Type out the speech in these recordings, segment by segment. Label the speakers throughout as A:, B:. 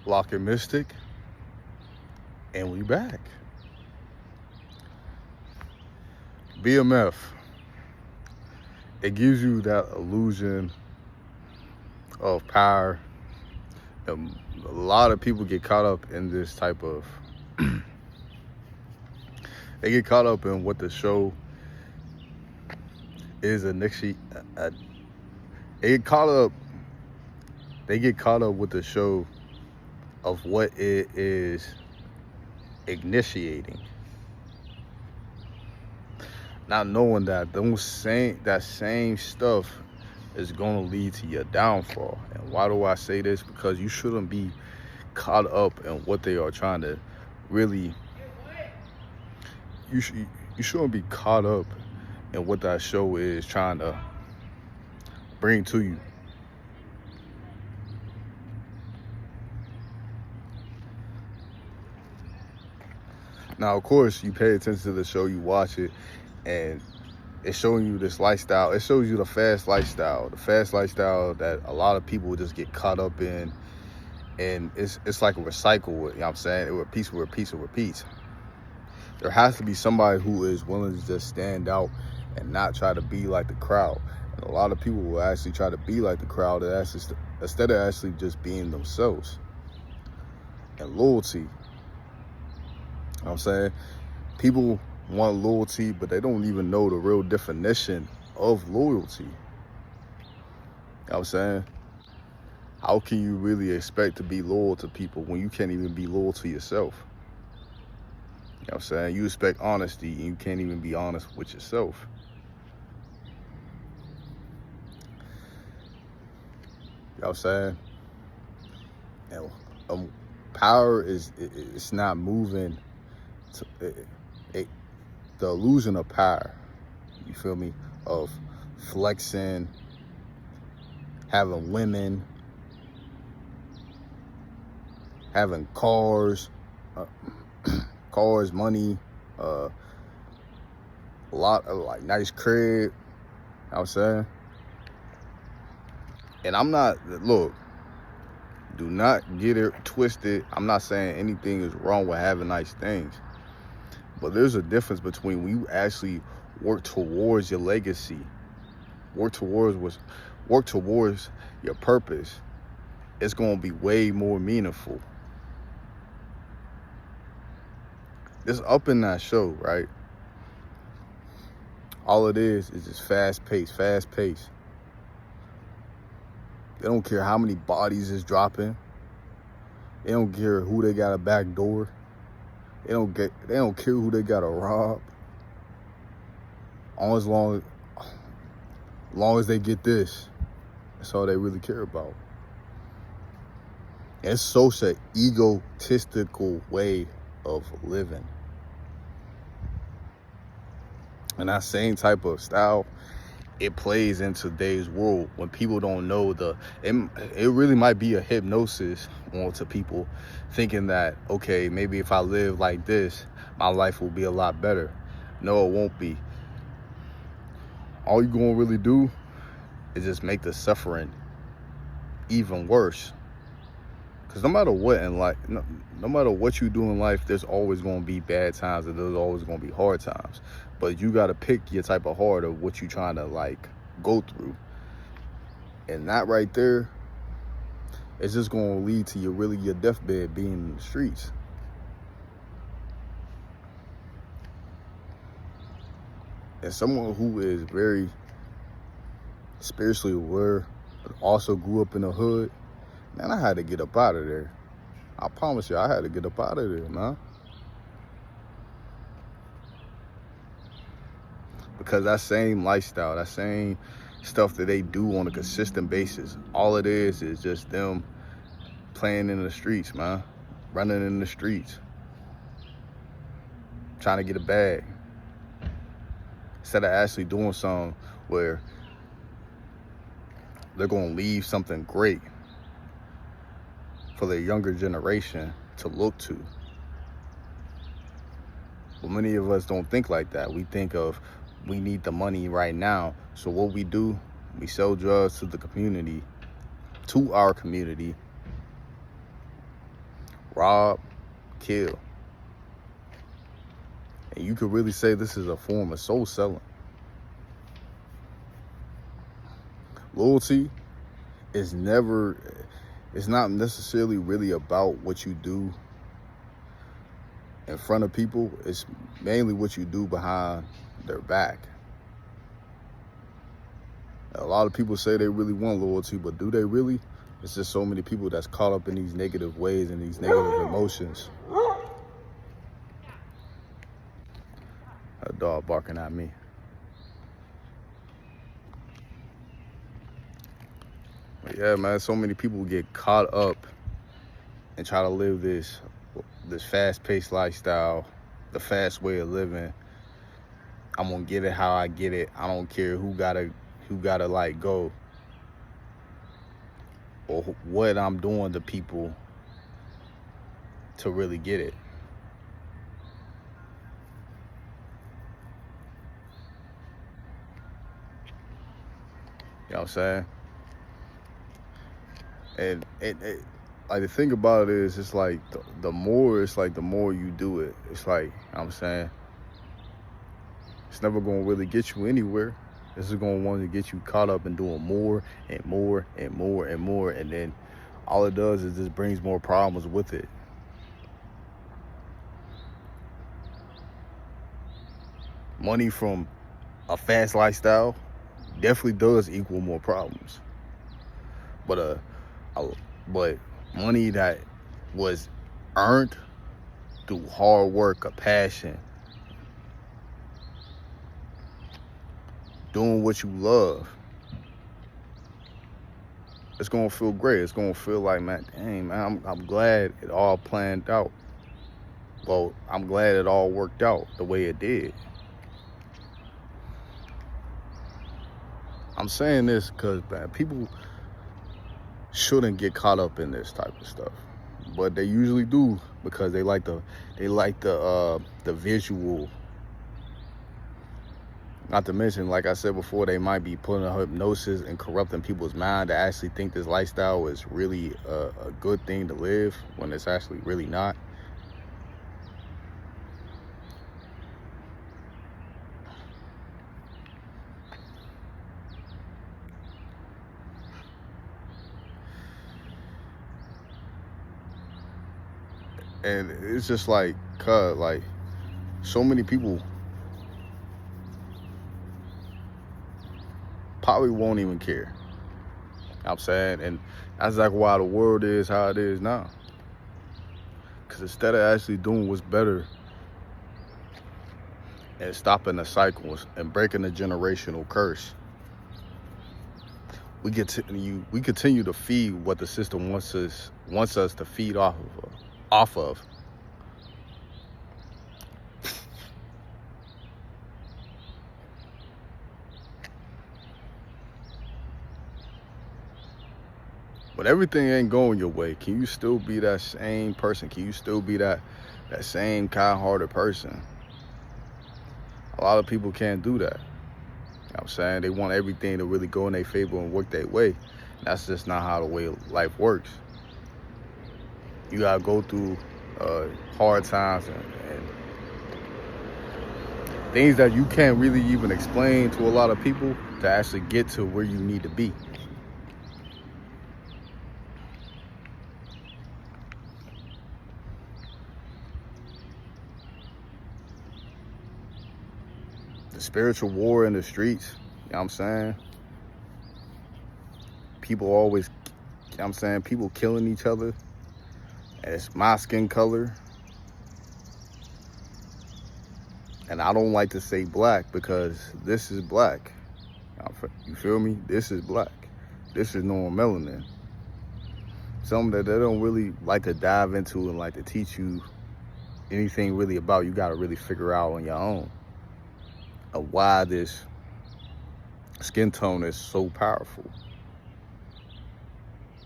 A: Lockin Mystic, and we back. BMF, it gives you that illusion of power. A lot of people get caught up in this type of, they get caught up in what the show is they get caught up, with the show of what it is initiating. Not knowing that that same stuff is going to lead to your downfall. And why do I say this? Because you shouldn't be caught up in what they are trying to really, you shouldn't be caught up in what that show is trying to bring to you. Now, of course, you pay attention to the show, you watch it, and it's showing you this lifestyle. It shows you the fast lifestyle that a lot of people just get caught up in, and it's like a recycle. You know what I'm saying? It repeats. There has to be somebody who is willing to just stand out and not try to be like the crowd. And a lot of people will actually try to be like the crowd instead of actually just being themselves. And loyalty. You know what I'm saying? People want loyalty, but they don't even know the real definition of loyalty. You know what I'm saying? How can you really expect to be loyal to people when you can't even be loyal to yourself? You know what I'm saying? You expect honesty and you can't even be honest with yourself. You know what I'm saying? And power it's not moving to the illusion of power, you feel me, of flexing, having women, having cars, money, a lot of like nice crib, you know what I'm saying? And do not get it twisted. I'm not saying anything is wrong with having nice things. But there's a difference between when you actually work towards your legacy, work towards your purpose. It's going to be way more meaningful. It's up in that show, right? All it is just fast pace. They don't care how many bodies is dropping. They don't care who they got a back door. They don't care who they got to rob. As long as they get this, that's all they really care about. It's such an egotistical way of living. And that same type of style, it plays in today's world when people don't know it really might be a hypnosis onto people thinking that, okay, maybe if I live like this, my life will be a lot better. No, it won't be. All you're going to really do is just make the suffering even worse. Because no matter what in life, no matter what you do in life, there's always going to be bad times and there's always going to be hard times. But you got to pick your type of hard of what you're trying to like go through. And that right there is just going to lead to your deathbed being in the streets. And someone who is very spiritually aware, but also grew up in the hood, man, I had to get up out of there. I promise you, I had to get up out of there, man. Because that same lifestyle, that same stuff that they do on a consistent basis, all it is just them playing in the streets, man. Running in the streets. Trying to get a bag. Instead of actually doing something where they're going to leave something great for the younger generation to look to. But many of us don't think like that. We think of, we need the money right now. So what we do, we sell drugs to the community, to our community, rob, kill. And you could really say this is a form of soul selling. Loyalty is never, it's not necessarily really about what you do in front of people. It's mainly what you do behind their back. A lot of people say they really want loyalty, but do they really? It's just so many people that's caught up in these negative ways and these negative emotions. A dog barking at me. But yeah, man, so many people get caught up and try to live this fast-paced lifestyle, the fast way of living. I'm gonna get it how I get it. I don't care who gotta like go or what I'm doing to people to really get it. You know what I'm saying? And like the thing about it is, it's like the more you do it, it's like, you know what I'm saying, it's never gonna really get you anywhere. This is gonna want to get you caught up in doing more and more and more and more, and then all it does is just brings more problems with it. Money from a fast lifestyle definitely does equal more problems, but but money that was earned through hard work, a passion, doing what you love, it's gonna feel great. It's gonna feel like, man, dang, man, I'm glad it all planned out. Well, I'm glad it all worked out the way it did. I'm saying this because, man, people shouldn't get caught up in this type of stuff, but they usually do because they like the visual. Not to mention, like I said before, they might be putting a hypnosis and corrupting people's mind to actually think this lifestyle is really a good thing to live when it's actually really not. And it's just like, so many people probably won't even care. You know what I'm saying? And that's like why the world is how it is now. Because instead of actually doing what's better and stopping the cycles and breaking the generational curse, we continue to feed what the system wants us to feed off of. But everything ain't going your way. Can you still be that same person? Can you still be that same kind-hearted person? A lot of people can't do that. You know what I'm saying? They want everything to really go in their favor and work their way. That's just not how the way life works. You gotta go through hard times and things that you can't really even explain to a lot of people to actually get to where you need to be. The spiritual war in the streets, you know what I'm saying? People always, you know what I'm saying, people killing each other. And it's my skin color. And I don't like to say black because this is black. You feel me? This is black. This is normal melanin. Something that they don't really like to dive into and like to teach you anything really about. You got to really figure out on your own of why this skin tone is so powerful.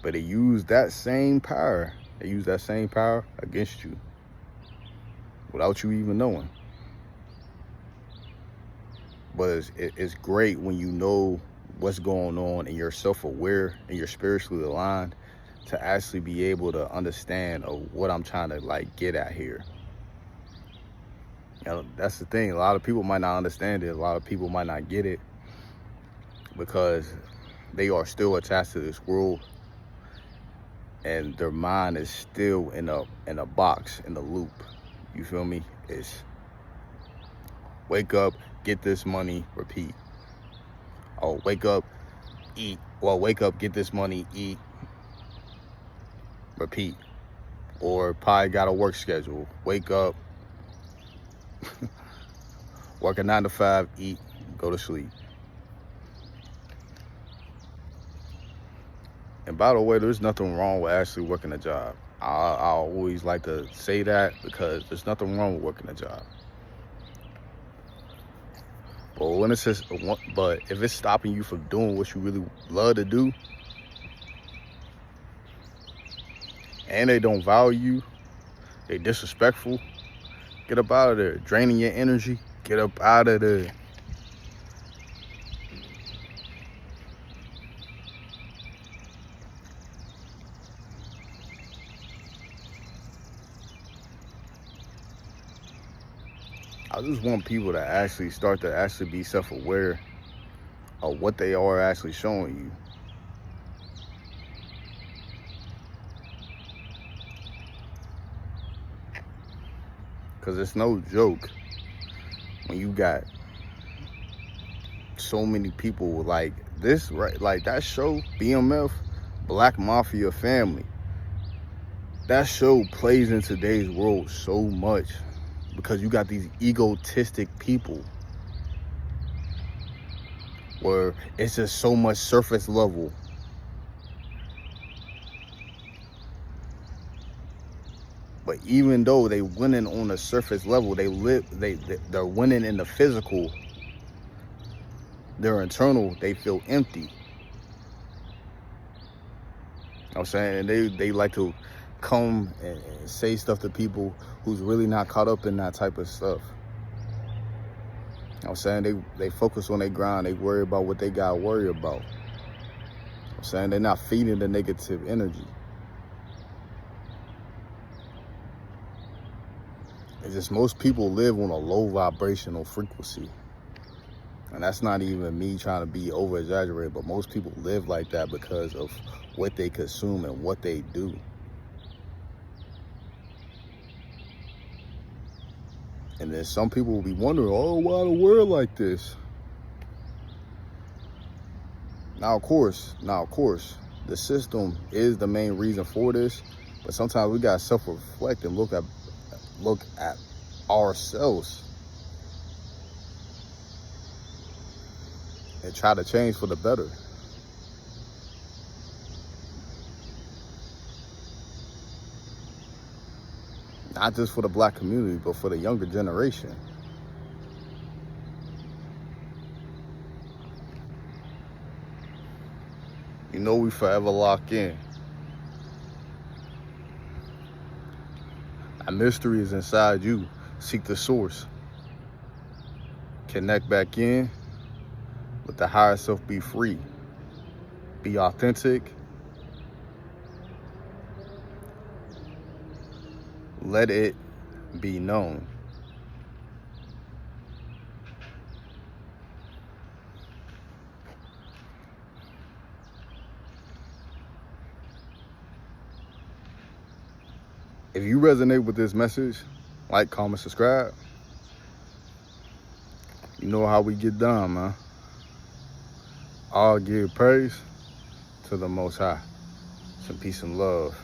A: But they use that same power. They use that same power against you without you even knowing. But it's great when you know what's going on and you're self-aware and you're spiritually aligned to actually be able to understand what I'm trying to like get at here. You know, that's the thing. A lot of people might not understand it. A lot of people might not get it because they are still attached to this world, and their mind is still in a box, in a loop. You feel me? It's wake up, get this money, repeat. Oh, wake up, eat. Well, wake up, get this money, eat, repeat. Or probably got a work schedule. Wake up, work a 9 to 5, eat, go to sleep. And by the way, there's nothing wrong with actually working a job. I always like to say that because there's nothing wrong with working a job. But when it says, but if it's stopping you from doing what you really love to do, and they don't value you, they disrespectful, get up out of there. Draining your energy, get up out of there. I just want people to actually start to actually be self-aware of what they are actually showing you. Because it's no joke when you got so many people like this, right? Like that show, BMF, Black Mafia Family. That show plays in today's world so much because you got these egotistic people where it's just so much surface level. But even though they winning on the surface level, they're winning in the physical, their internal, they feel empty. You know what I'm saying? And they like to come and say stuff to people who's really not caught up in that type of stuff. You know what I'm saying? They focus on their grind. They worry about what they got to worry about. You know what I'm saying? They're not feeding the negative energy. It's just most people live on a low vibrational frequency. And that's not even me trying to be over exaggerated, but most people live like that because of what they consume and what they do. And then some people will be wondering, oh, why the world like this? Now, of course, the system is the main reason for this, but sometimes we gotta self-reflect and look at ourselves and try to change for the better. Not just for the black community, but for the younger generation. You know we forever lock in. That mystery is inside you. Seek the source. Connect back in. Let the higher self be free. Be authentic. Let it be known. If you resonate with this message, like, comment, subscribe. You know how we get done, man. All give praise to the Most High. Some peace and love.